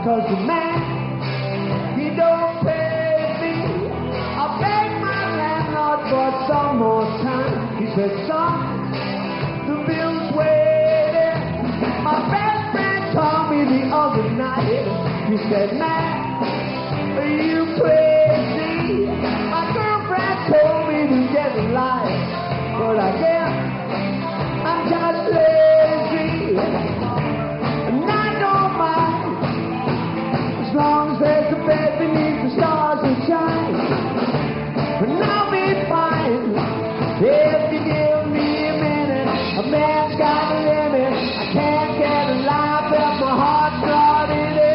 Cause the man, he don't pay me. I beg my landlord for some more time. He said, son, the bill's waiting. My best friend told me the other night. He said, man, are you crazy? My girlfriend told me to get a life, but I can't. I'm just lazy. As long as there's a bed beneath the stars that shine, and I'll be fine. If you give me a minute, a man's got a limit. I can't get a life if my heart's not in it.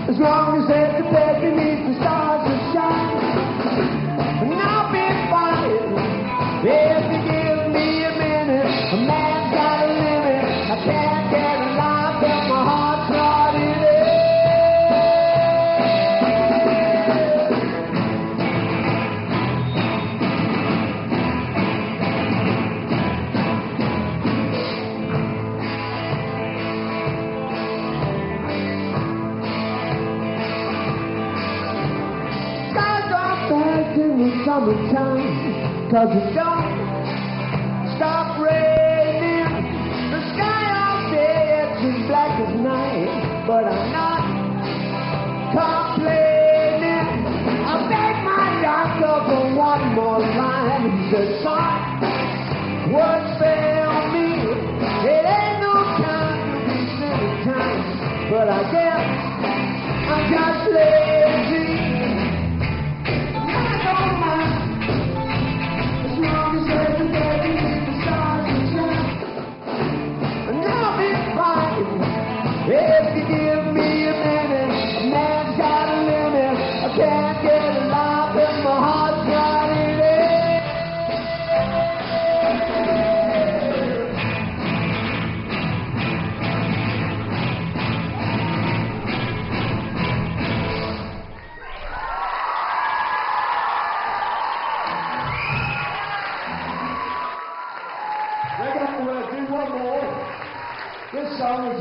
As long as there's a bed beneath the stars that shine, and I'll be fine. If you give me a minute, a man's got a limit. I can't get a life if my heart's not in it. In the summertime, cause it don't stop raining. The sky all day, it's as black as night, but I'm not complaining. I beg my doctor for one more line. He said, son, words fail me. It ain't no time to be silly time, but I guess I'm just lazy. If you give me a minute, a man's got a limit. I can't get a life if my heart's not in it. We're going to do one more. This song is